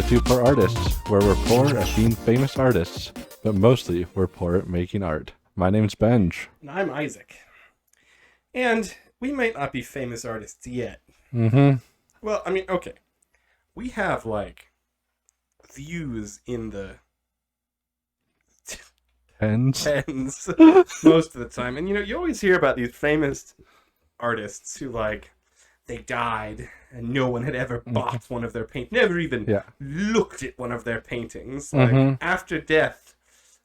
to Poor Artists, where we're poor at being famous artists, but mostly we're poor at making art. My name's Benj. And I'm Isaac. And we might not be famous artists yet. Mm-hmm. Well, I mean, okay. We have, views in the Tens most of the time. And, you always hear about these famous artists who, they died and no one had ever bought one of their paintings, never even looked at one of their paintings. After death,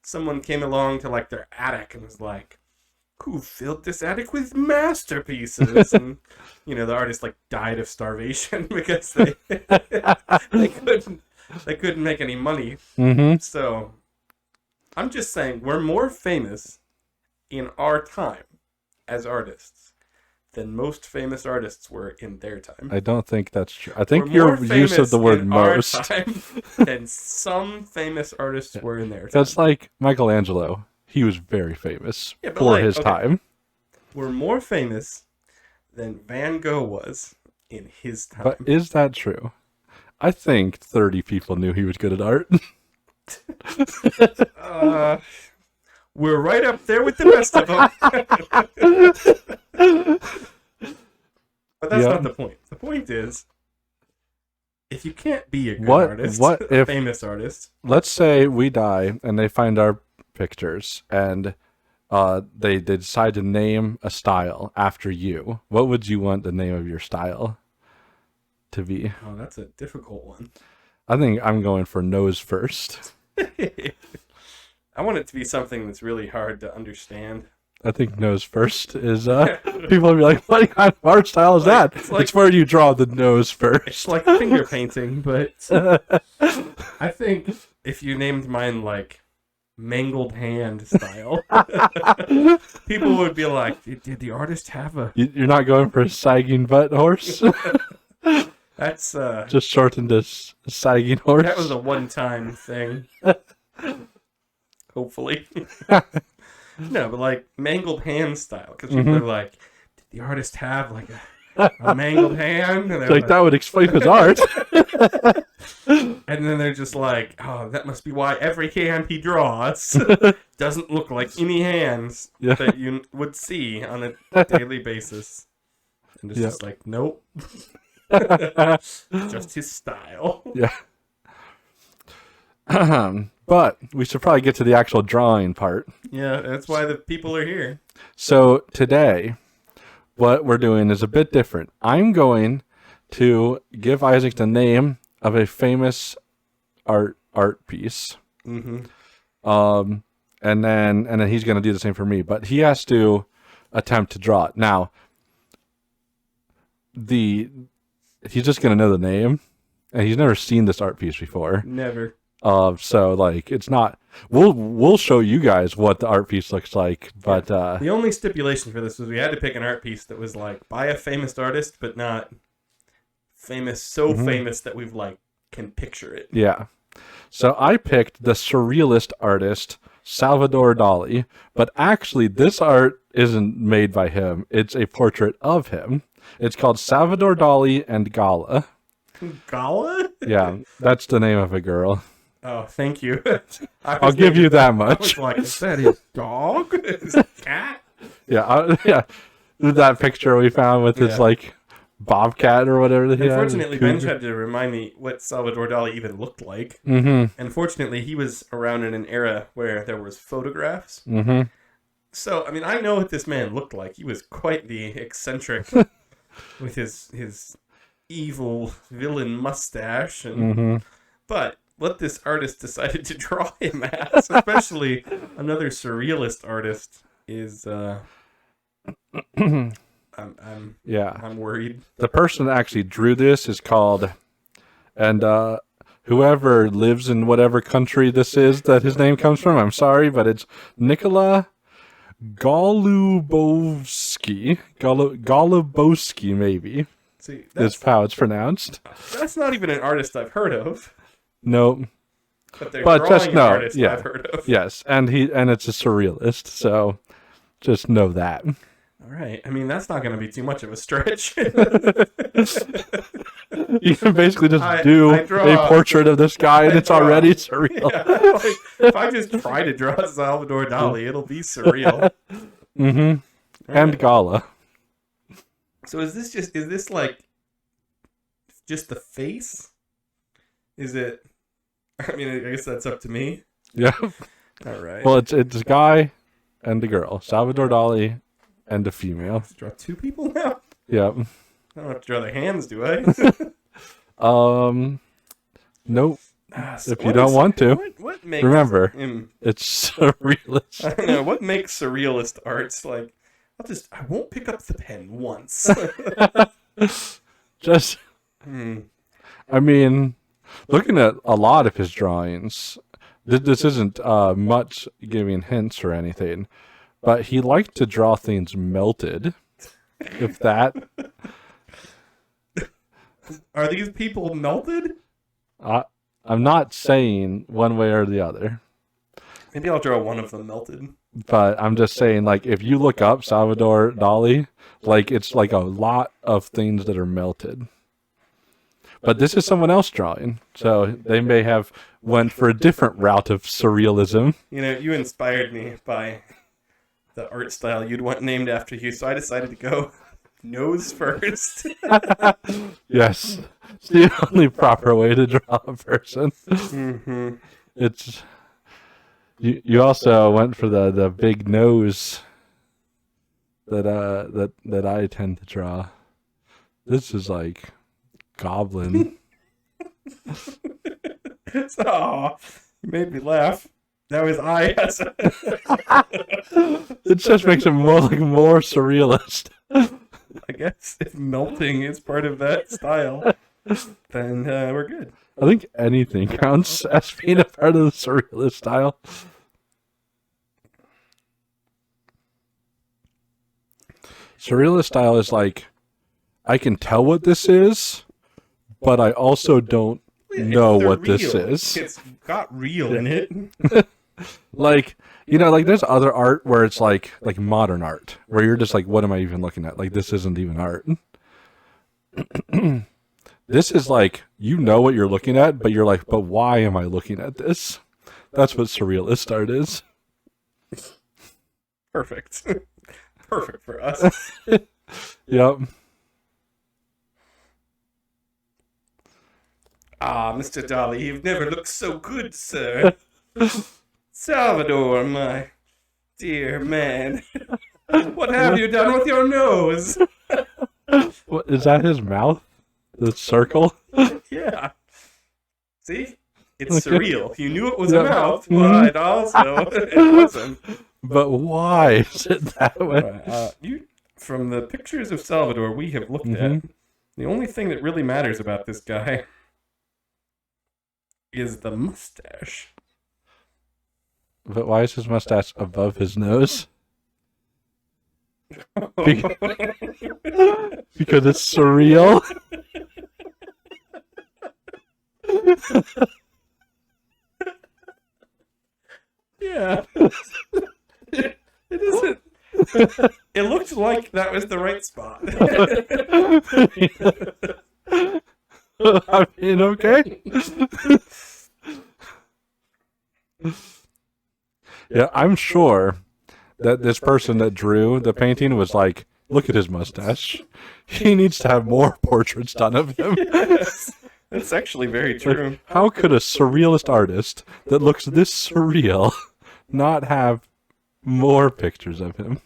someone came along to, their attic and was like, who filled this attic with masterpieces? And, the artist, died of starvation because they couldn't make any money. Mm-hmm. So, I'm just saying, we're more famous in our time as artists than most famous artists were in their time. I don't think that's true. I think your use of the word most. Than some famous artists were in their time. That's like Michelangelo. He was very famous for his time. We're more famous than Van Gogh was in his time. But is that true? I think 30 people knew he was good at art. We're right up there with the rest of them. But that's not the point. The point is, if you can't be a good artist, a famous artist... Let's say we die and they find our pictures and they decide to name a style after you. What would you want the name of your style to be? Oh, that's a difficult one. I think I'm going for nose first. I want it to be something that's really hard to understand. I think nose first is, people will be like, what kind of art style is that? It's where you draw the nose first. It's like finger painting, but I think if you named mine, mangled hand style, people would be like, did the artist have a... You're not going for a sagging butt horse? That's, just shortened to sagging horse? That was a one-time thing. Hopefully. No, but mangled hand style, because people are like, did the artist have a mangled hand? And that would explain his art. And then they're just like, oh, that must be why every hand he draws doesn't look like any hands that you would see on a daily basis. And it's just like, nope. Just his style. Yeah. But we should probably get to the actual drawing part. Yeah, that's why the people are here. So today, what we're doing is a bit different. I'm going to give Isaac the name of a famous art piece. Mm-hmm. And then he's going to do the same for me. But he has to attempt to draw it. Now, he's just going to know the name. And he's never seen this art piece before. Never. So it's not. We'll show you guys what the art piece looks like, but the only stipulation for this was we had to pick an art piece that was by a famous artist, but not famous famous that we've can picture it. Yeah. So I picked the surrealist artist Salvador Dali, but actually this art isn't made by him. It's a portrait of him. It's called Salvador Dali and Gala. Gala? Yeah, that's the name of a girl. Oh, thank you. I'll give you that much. I was like, is that his dog? His cat? Yeah. That picture we found with his bobcat or whatever. Unfortunately, Ben had to remind me what Salvador Dali even looked like. Mm-hmm. Unfortunately, he was around in an era where there was photographs. Mm-hmm. So, I know what this man looked like. He was quite the eccentric with his evil villain mustache, but what this artist decided to draw him as, especially another surrealist artist, is I'm worried. The person that actually drew this is called, and whoever lives in whatever country this is that his name comes from, I'm sorry, but it's Nikola Golubowski, maybe. See, that's how it's pronounced. That's not even an artist I've heard of. Nope. But just an artist I've heard of. Yes, and it's a surrealist, so just know that. All right. I mean, that's not going to be too much of a stretch. You can basically just I do draw a portrait of this guy, and it's already surreal. Yeah, like, if I just try to draw Salvador Dali, it'll be surreal. Mm-hmm. And Gala. So is this like just the face? Is it? I mean, I guess that's up to me. Yeah. All right. Well, it's a guy and a girl. Salvador Dali and a female. Draw two people now? Yeah. I don't have to draw their hands, do I? Nope. So if you don't want to. What makes remember, it's surrealist. I don't know. What makes surrealist arts like... I won't pick up the pen once. Just... I mean, looking at a lot of his drawings, this isn't much giving hints or anything, but he liked to draw things melted. If that... Are these people melted? I'm not saying one way or the other. Maybe I'll draw one of them melted. But I'm just saying, like, if you look up Salvador Dali, like, it's like a lot of things that are melted. But this is someone else drawing, so they may have went for a different route of surrealism. You know, you inspired me by the art style you'd want named after you, so I decided to go nose first. Yes, it's the only proper way to draw a person. Mm-hmm. It's you also went for the big nose that I tend to draw. This is like goblin. Oh, you made me laugh. That was It just makes it more surrealist. I guess if melting is part of that style, then we're good. I think anything counts as being a part of the surrealist style. Surrealist style is like, I can tell what this is, but I also don't know what this is. It's got real in it. Like, you know, like there's other art where it's like modern art, where you're just like, what am I even looking at? Like, this isn't even art. This is like, you know what you're looking at, but you're like, but why am I looking at this? That's what surrealist art is. Perfect. Perfect for us. Yep. Ah, Mr. Dali, you've never looked so good, sir. Salvador, my dear man. What have you done with your nose? What, is that his mouth? The circle? Yeah. See? It's surreal. You knew it was a mouth, but also it wasn't. But why is it that way? From the pictures of Salvador we have looked at, the only thing that really matters about this guy is the mustache. But why is his mustache above his nose? Because it's surreal. Yeah. It isn't. It looked like that was the right spot. I mean, okay. Yeah, I'm sure that this person that drew the painting was like, look at his mustache. He needs to have more portraits done of him. Yes, that's actually very true. Like, how could a surrealist artist that looks this surreal not have more pictures of him?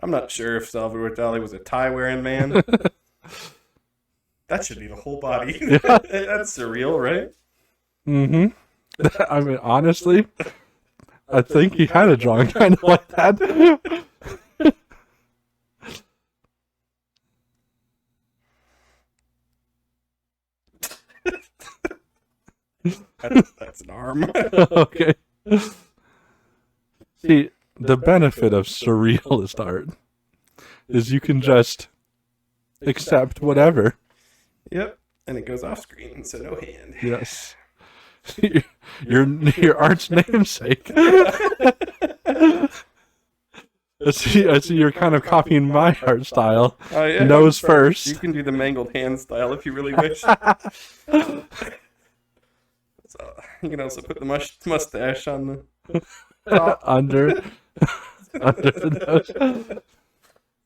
I'm not sure if Salvador Dali was a tie-wearing man. That should be the whole body. Yeah. That's surreal, right? Mm-hmm. I mean, honestly, I think he had a drawing kind of like that. That's an arm. Okay. See, the benefit of surrealist art is you can just accept whatever. Yep, and it goes off screen, so no hand. Yes. your art's namesake. I see you're kind of copying my art style. Oh, yeah, Nose first. You can do the mangled hand style if you really wish. So, you can also put the mustache on the top. under the nose.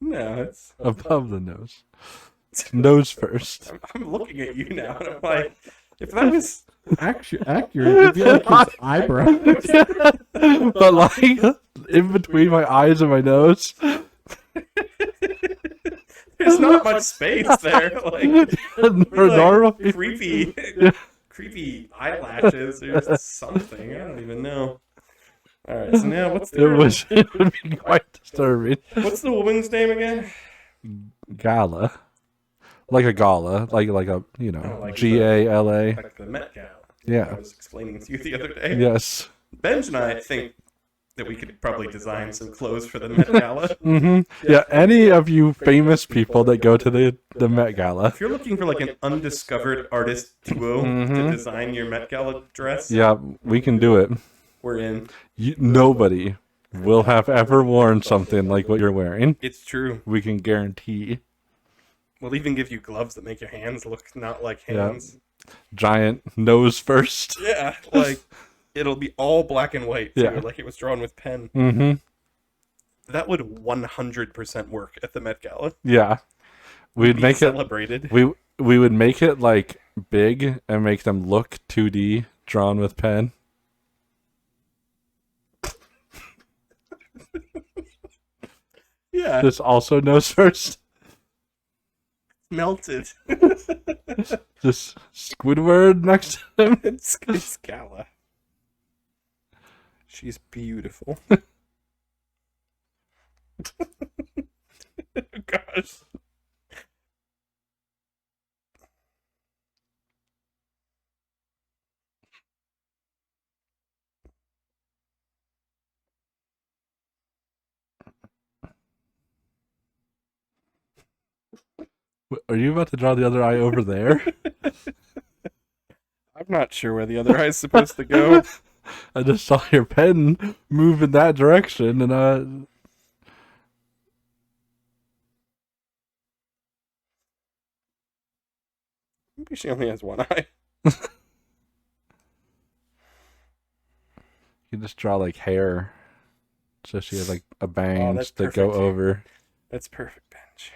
No, it's Above the nose. Nose first. I'm looking at you now, and I'm like, if that was Accurate, it'd be like his eyebrow. But like in between my eyes and my nose. there's not much space there. Like, For normal people. creepy eyelashes or something. I don't even know. All right, so now It would be quite disturbing. what's the woman's name again? Gala. Like a gala. Like a, like Gala. Like the Met Gala. Yeah. I was explaining to you the other day. Yes. Benj and I think that we could probably design some clothes for the Met Gala. Mm-hmm. Yeah, any of you famous people that go to the Met Gala. If you're looking for like an undiscovered artist duo to design your Met Gala dress, Yeah, we can do it. we're in. Nobody will have ever worn something like what you're wearing. It's true. We can guarantee. We'll even give you gloves that make your hands look not like hands. Giant nose first. Yeah, like it'll be all black and white, too, Yeah. like it was drawn with pen. Mm-hmm. That would 100% work at the Met Gala. Yeah. We'd Be make celebrated. it. We would make it like big and make them look 2D drawn with pen. Yeah, Just also nose first. melted. Just Squidward next to him. It's Gala. She's beautiful. Gosh. Are you about to draw the other eye over there? I'm not sure where the other eye's supposed to go. I just saw your pen move in that direction, and Maybe she only has one eye. you just draw like hair, so she has like a bangs that's that go perfect. over. That's perfect, Bench.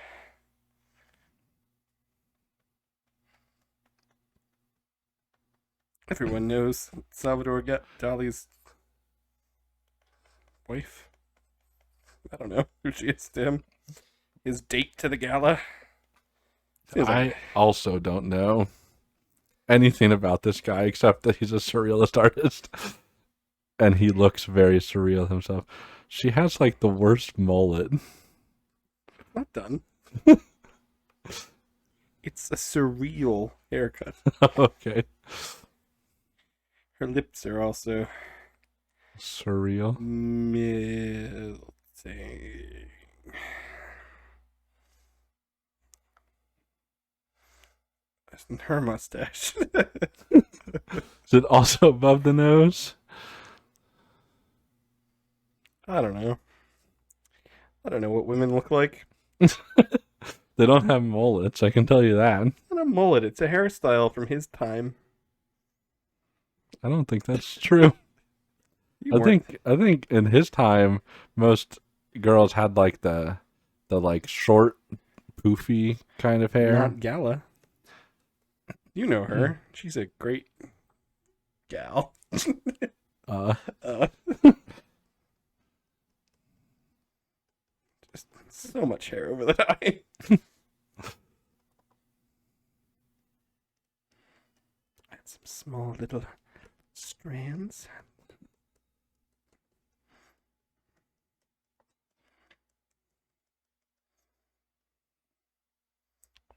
Everyone knows Salvador Dali's wife. I don't know who she is to him. His date to the gala. Feels like- I also don't know anything about this guy except that he's a surrealist artist, and he looks very surreal himself. She has like the worst mullet. Not done. It's a surreal haircut. Okay, Her lips are also surreal. melting. And her mustache. Is it also above the nose? I don't know. I don't know what women look like. They don't have mullets, I can tell you that. Not a mullet. It's a hairstyle from his time. I don't think that's true. You I weren't- think in his time most girls had like the like short poofy kind of hair. Not Gala. You know her. She's a great gal. Uh Just so much hair over that eye. And some small little strands.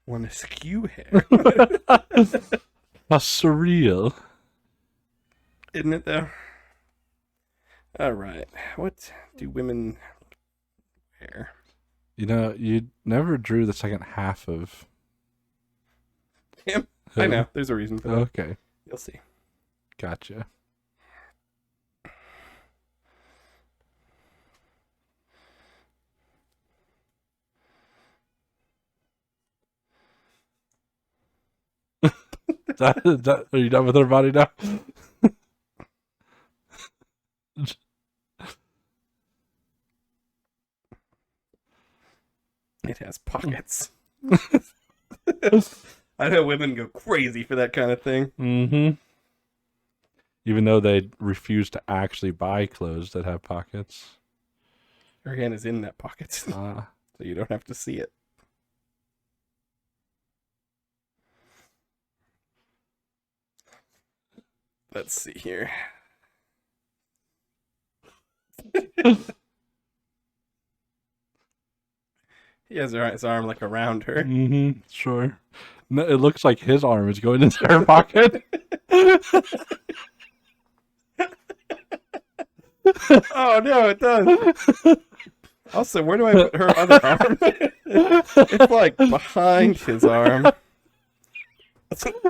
One askew hair. how surreal. Isn't it though? Alright. What do women wear? You know, you never drew the second half of Him? I know. There's a reason for that. Okay. You'll see. Gotcha. Are you done with her body now? It has pockets. I know women go crazy for that kind of thing. Mm-hmm. Even though they refuse to actually buy clothes that have pockets. Her hand is in that pocket, so you don't have to see it. Let's see here. He has his arm like around her. Mm-hmm. Sure. No, it looks like his arm is going into her pocket. Oh no, it does. Also, where do I put her other arm? It's like behind his arm.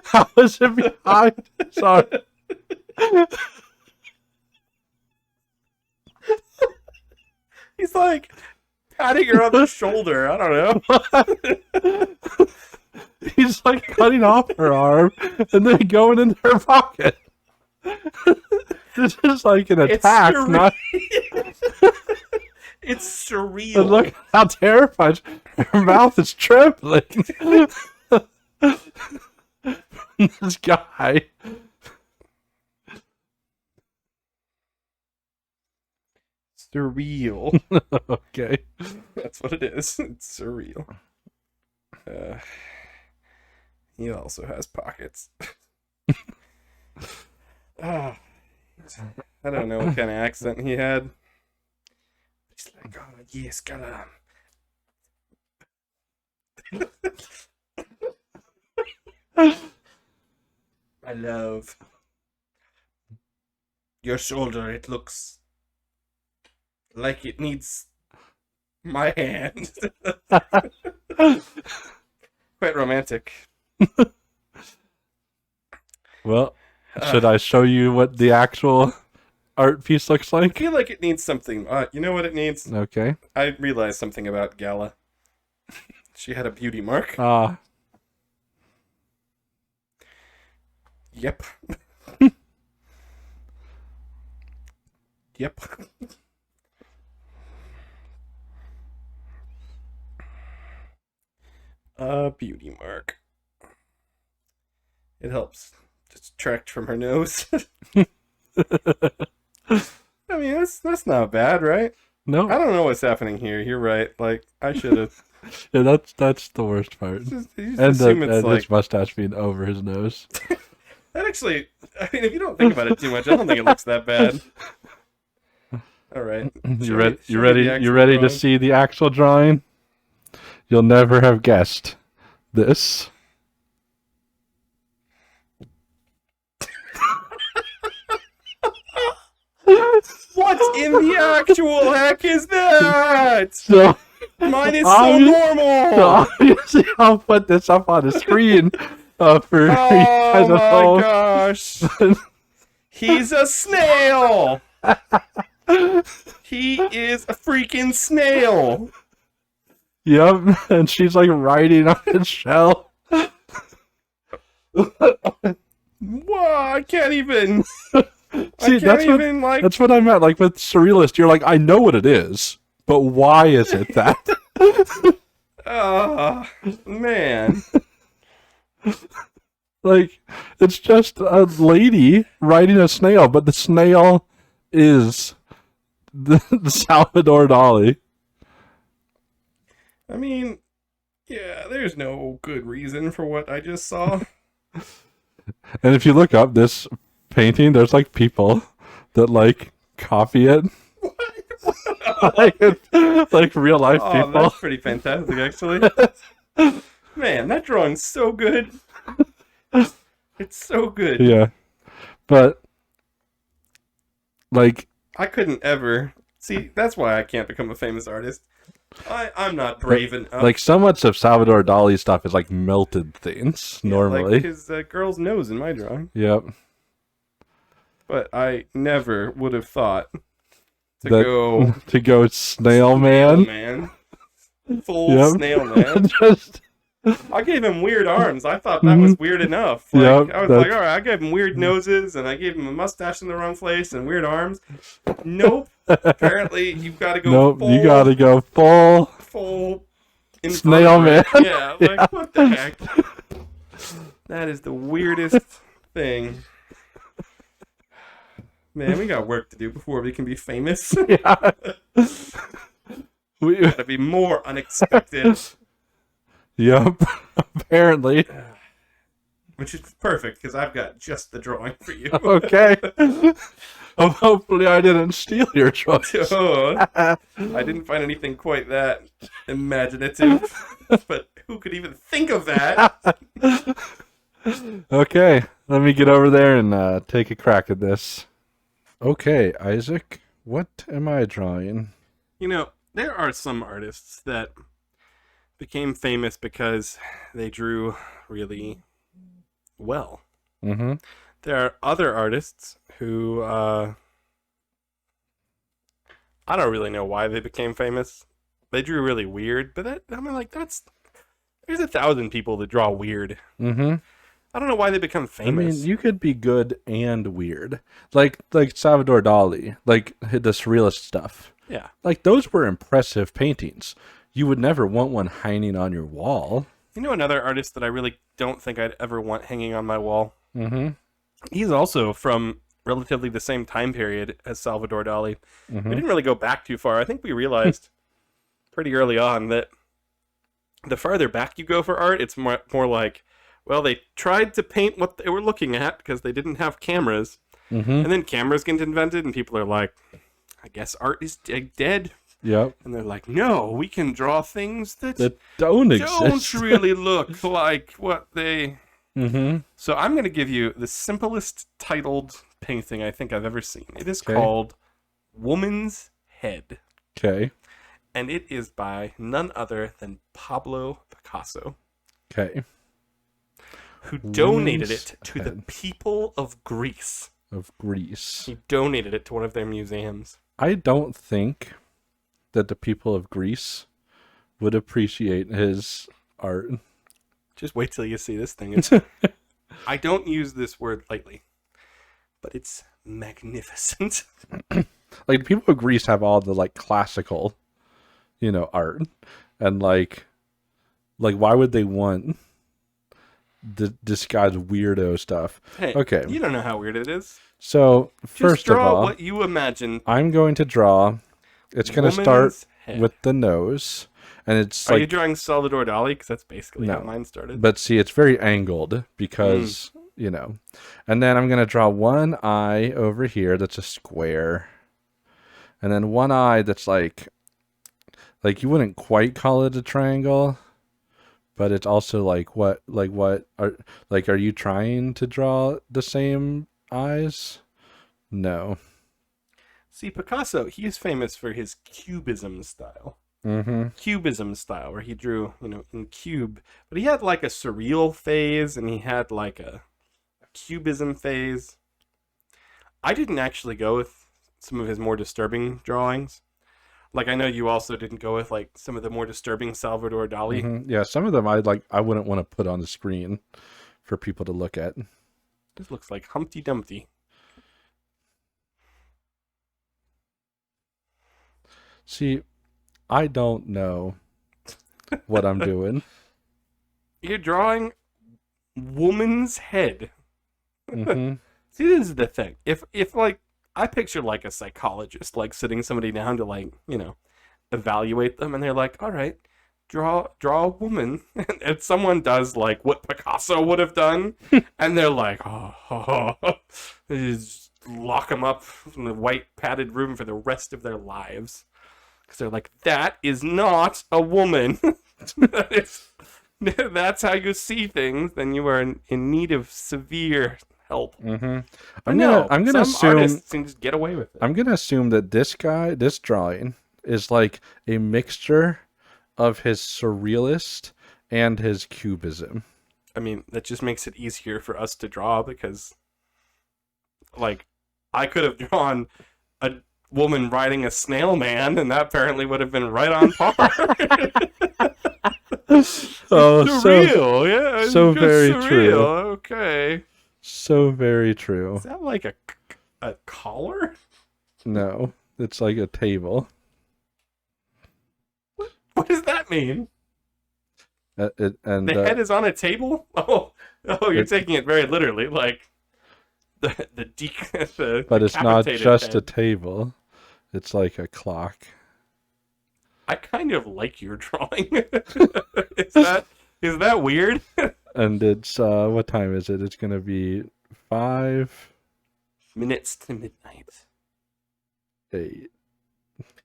How is it behind his arm? He's like patting her on the shoulder. I don't know. He's like cutting off her arm and then going into her pocket. This is like an attack, not. It's surreal. And look how terrified her mouth is trembling. This guy. Surreal. Okay. That's what it is. It's surreal. He also has pockets. I don't know what kind of accent he had. He's like, oh, yes, gotta. My love. Your shoulder, it looks like it needs my hand. Quite romantic. Well, should I show you what the actual art piece looks I like? feel like it needs something. You know what it needs? Okay. I realized something about Gala. She had a beauty mark. Yep. Yep. A beauty mark. It helps distract from her nose. I mean, that's not bad, right? No. I don't know what's happening here. You're right. Like, I should have. Yeah, that's the worst part. And his mustache being over his nose. That actually, I mean, if you don't think about it too much, I don't think it looks that bad. All right. You ready to see the actual drawing? You'll never have guessed this. What in the actual heck is that? So mine is so normal. So obviously, I'll put this up on the screen for you guys at home. Oh my gosh! He's a snail. He is a freaking snail. Yep, and she's like riding on his shell. Whoa! I can't even. See, that's what I meant. Like with surrealist, you're like, I know what it is, but why is it that? Oh man! Like, it's just a lady riding a snail, but the snail is the Salvador Dali. I mean, yeah, there's no good reason for what I just saw. And if you look up this painting, there's like people that like copy it. like real life people. That's pretty fantastic, actually. Man, that drawing's so good. It's so good. Yeah, but like I couldn't ever see. That's why I can't become a famous artist. I'm not brave enough. Like so much of Salvador Dali stuff is like melted things normally. Like his girl's nose in my drawing. Yep. But I never would have thought to That- go to go snail man. man. Full Yep. snail man. Just I gave him weird arms. I thought that was weird enough. Like Yep, I was like, all right, I gave him weird noses and I gave him a mustache in the wrong place and weird arms. Nope. Apparently you've got to go nope. full, You gotta go full snail man. invertebrate. Yeah, like what the heck? That is the weirdest thing. Man, we got work to do before we can be famous. Yeah. We, Gotta be more unexpected. yep. Apparently. Which is perfect, because I've got just the drawing for you. Okay. Hopefully I didn't steal your choice. Oh, I didn't find anything quite that imaginative. But who could even think of that? Okay. Let me get over there and take a crack at this. Okay, Isaac. What am I drawing? You know, there are some artists that became famous because they drew really well. Mm-hmm. There are other artists who, I don't really know why they became famous. They drew really weird, but there's 1,000 people that draw weird. Mm-hmm. I don't know why they become I famous. mean, you could be good and weird. Like Salvador Dali, like the surrealist stuff. Yeah. Like those were impressive paintings. You would never want one hanging on your wall. You know another artist that I really don't think I'd ever want hanging on my wall? Mm-hmm. He's also from relatively the same time period as Salvador Dali. Mm-hmm. We didn't really go back too far. I think we realized pretty early on that the farther back you go for art, it's more like, well, they tried to paint what they were looking at because they didn't have cameras. Mm-hmm. And then cameras get invented and people are like, I guess art is dead. Yep. And they're like, no, we can draw things that don't don't exist. really look like what they... Mm-hmm. So I'm going to give you the simplest titled painting I think I've ever seen. It is Okay. called Woman's Head. Okay. And it is by none other than Pablo Picasso, Okay. who donated Woman's it to the Head. people of Greece. Of Greece. He donated it to one of their museums. I don't think that the people of Greece would appreciate his art. Just wait till you see this thing. It's, I don't use this word lightly, but it's magnificent. Like the people of Greece have all the like classical, art, and like why would they want this guy's weirdo stuff? Hey, Okay. you don't know how weird it is. So Just first of draw all, what you imagine. I'm going to draw. It's going to Woman's start head. with the nose, and it's Are you like, drawing Salvador Dali? Because that's basically how No. mine started. but see, it's very angled because and then I'm going to draw one eye over here that's a square, and then one eye that's like you wouldn't quite call it a triangle, but it's also what are you trying to draw the same eyes? No. See, Picasso, he is famous for his cubism style. Mm-hmm. Cubism style, where he drew, in cube. But he had like a surreal phase, and he had like a cubism phase. I didn't actually go with some of his more disturbing drawings. Like, I know you also didn't go with like some of the more disturbing Salvador Dali. Mm-hmm. Yeah, some of them I wouldn't want to put on the screen for people to look at. This looks like Humpty Dumpty. See, I don't know what I'm doing. You're drawing woman's head. Mm-hmm. See, this is the thing. If like, I picture like a psychologist, like sitting somebody down to like, evaluate them, and they're like, all right, draw a woman. And someone does like what Picasso would have done, and they're like, they just lock them up in the white padded room for the rest of their lives. Because they're like, that is not a woman. That's how you see things. Then you are in need of severe help. Mm-hmm. I'm gonna assume artists can just get away with it. I'm gonna assume that this drawing is like a mixture of his surrealist and his cubism. I mean, that just makes it easier for us to draw because, like, I could have drawn a woman riding a snail man, and that apparently would have been right on par. Oh, surreal, yeah. It's so just very surreal. true. Okay. So very true. Is that like a collar? No, it's like a table. What does that mean? And The head is on a table? Oh, you're taking it very literally, like the but it's not decapitated just head. a table. It's like a clock. I kind of like your drawing. is that weird? And it's what time is it? It's gonna be 5 minutes to midnight. 8.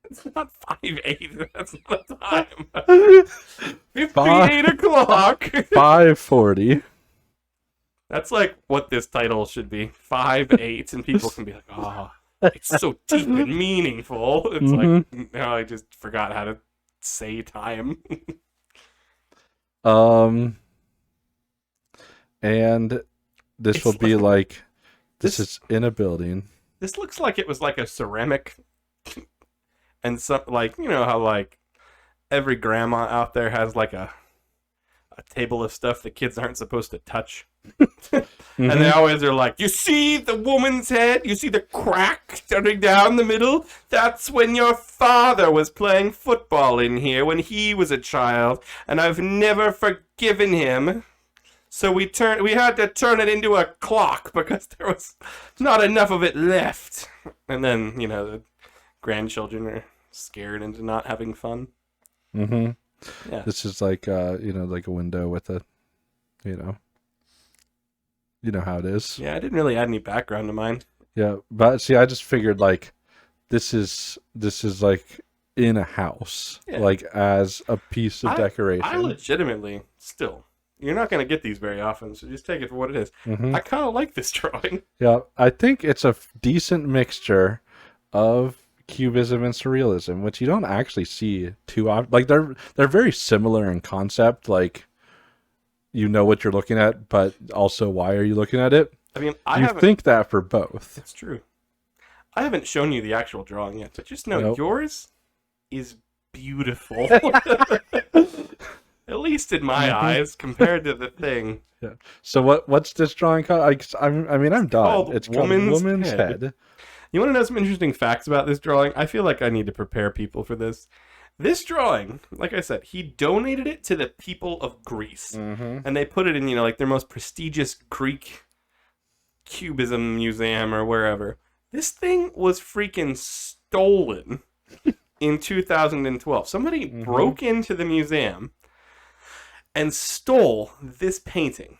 It's not 5:08. That's not a time. 8 o'clock. 5:40. That's like what this title should be. 5:08, and people can be like, "Oh, it's so deep and meaningful." It's like, no, I just forgot how to say time. And this will be like this is in a building. This looks like it was like a ceramic, and some like how like every grandma out there has like a table of stuff that kids aren't supposed to touch. And they always are like, you see the woman's head? You see the crack running down the middle? That's when your father was playing football in here when he was a child, and I've never forgiven him. So we had to turn it into a clock because there was not enough of it left. And then, the grandchildren are scared into not having fun. Mm-hmm. Yeah. This is like like a window with a you know how it is. Yeah, I didn't really add any background to mine. Yeah, but see, I just figured like this is like in a house, like as a piece of decoration. I legitimately still. You're not going to get these very often, so just take it for what it is. I kind of like this drawing. Yeah, I think it's a decent mixture of Cubism and Surrealism, which you don't actually see too often. Like they're very similar in concept. Like you know what you're looking at, but also why are you looking at it? I mean, you think that for both. That's true. I haven't shown you the actual drawing yet, but just know yours is beautiful. At least in my eyes, compared to the thing. Yeah. So what's this drawing called? I'm done. It's called Woman's Head. You want to know some interesting facts about this drawing? I feel like I need to prepare people for this. This drawing, like I said, he donated it to the people of Greece. And they put it in, like their most prestigious Greek Cubism museum or wherever. This thing was freaking stolen in 2012. Somebody broke into the museum and stole this painting.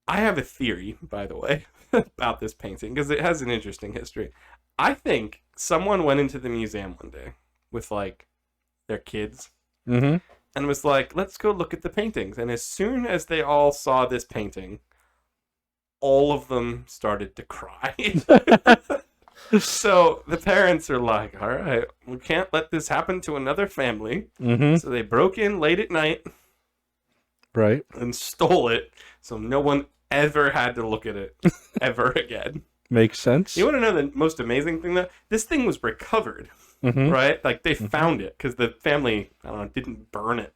I have a theory, by the way, about this painting, because it has an interesting history. I think someone went into the museum one day with, like, their kids, and was like, let's go look at the paintings. And as soon as they all saw this painting, all of them started to cry. So the parents are like, all right, we can't let this happen to another family. So they broke in late at night. Right. And stole it, so no one ever had to look at it ever again. Makes sense. You want to know the most amazing thing, though? This thing was recovered, right? Like, they found it, because the family, I don't know, didn't burn it.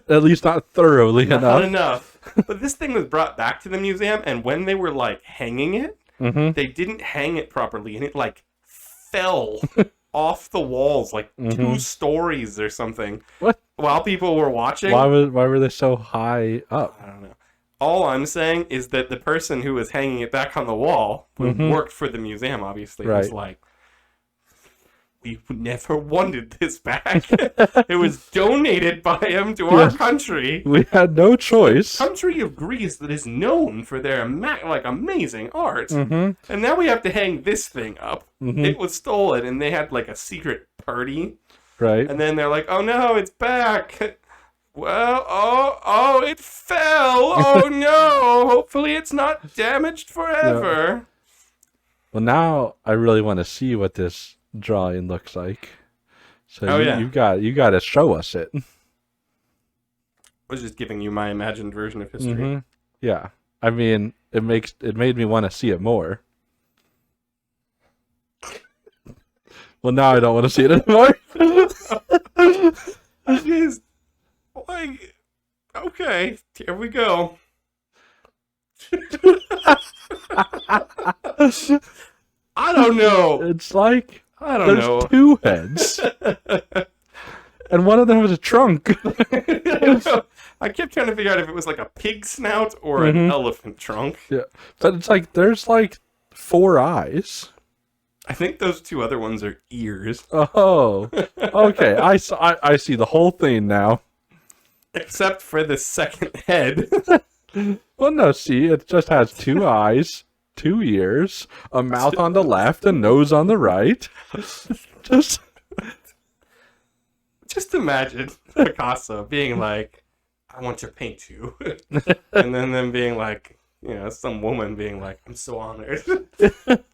At least not thoroughly enough. Not enough. But this thing was brought back to the museum, and when they were, like, hanging it, they didn't hang it properly, and it, like, fell off the walls, like 2 stories or something. What? While people were watching. Why were they so high up? I don't know. All I'm saying is that the person who was hanging it back on the wall, who worked for the museum, obviously, was like, we never wanted this back. It was donated by him to our country. We had no choice. Country of Greece that is known for their amazing art. And now we have to hang this thing up. It was stolen, and they had like a secret party. Right. And then they're like, oh no, it's back. Well, oh, it fell. Oh no. Hopefully it's not damaged forever. Well, now I really want to see what this drawing looks like. So you got to show us it. I was just giving you my imagined version of history. Yeah. I mean, it made me want to see it more. Well, now I don't want to see it anymore. Jeez. Like, okay, here we go. I don't know. It's like I don't there's know. 2 heads, and one of them has a trunk. I kept trying to figure out if it was like a pig snout or an elephant trunk. Yeah, but it's like there's like 4 eyes. I think those 2 other ones are ears. Oh, okay. I see the whole thing now. Except for the second head. Well, no, see, it just has 2 eyes, 2 ears, a mouth on the left, a nose on the right. Just imagine Picasso being like, I want to paint you. And then them being like, you know, some woman being like, I'm so honored.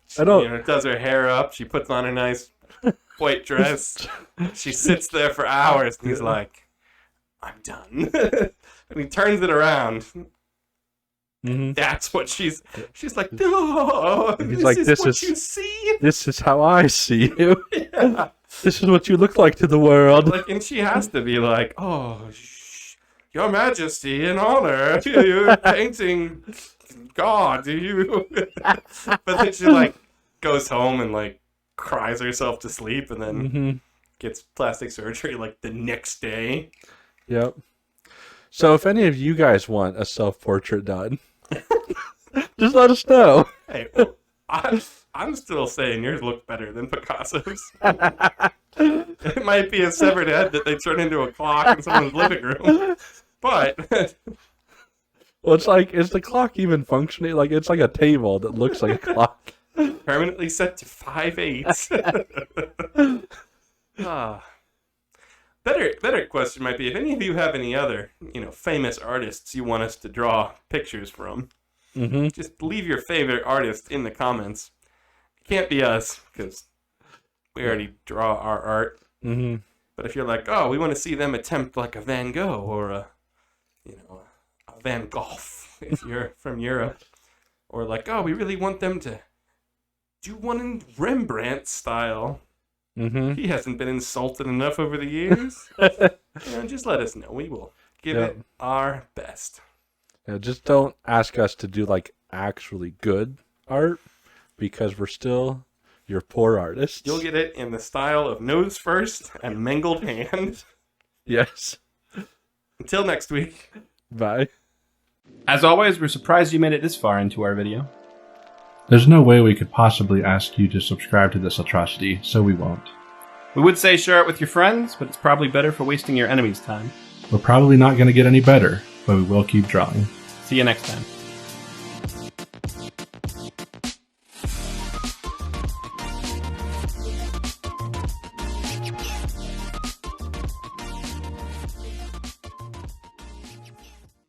She, does her hair up. She puts on a nice white dress. She sits there for hours, and he's like, I'm done. And he turns it around. That's what she's like, no, he's like, this is you see? This is how I see you. Yeah. This is what you look like to the world. Like, and she has to be like, oh, Your Majesty, in honor, you're painting God, you. But then she like goes home and like cries herself to sleep, and then gets plastic surgery like the next day. Yep. So if any of you guys want a self-portrait done, just let us know. Hey, well, I'm still saying yours look better than Picasso's. It might be a severed head that they turn into a clock in someone's living room, but well, it's like, is the clock even functioning? Like, it's like a table that looks like a clock. Permanently set to 5/8. Better question might be, if any of you have any other, famous artists you want us to draw pictures from, just leave your favorite artist in the comments. It can't be us, because we already draw our art. But if you're like, oh, we want to see them attempt like a Van Gogh or a Van Gogh, if you're from Europe, or like, oh, we really want them to do one in Rembrandt style. He hasn't been insulted enough over the years. Just let us know. We will give it our best. Yeah, just don't ask us to do like actually good art, because we're still your poor artists. You'll get it in the style of nose first and mangled hand. Yes. Until next week. Bye. As always, we're surprised you made it this far into our video. There's no way we could possibly ask you to subscribe to this atrocity, so we won't. We would say share it with your friends, but it's probably better for wasting your enemy's time. We're probably not going to get any better, but we will keep drawing. See you next time.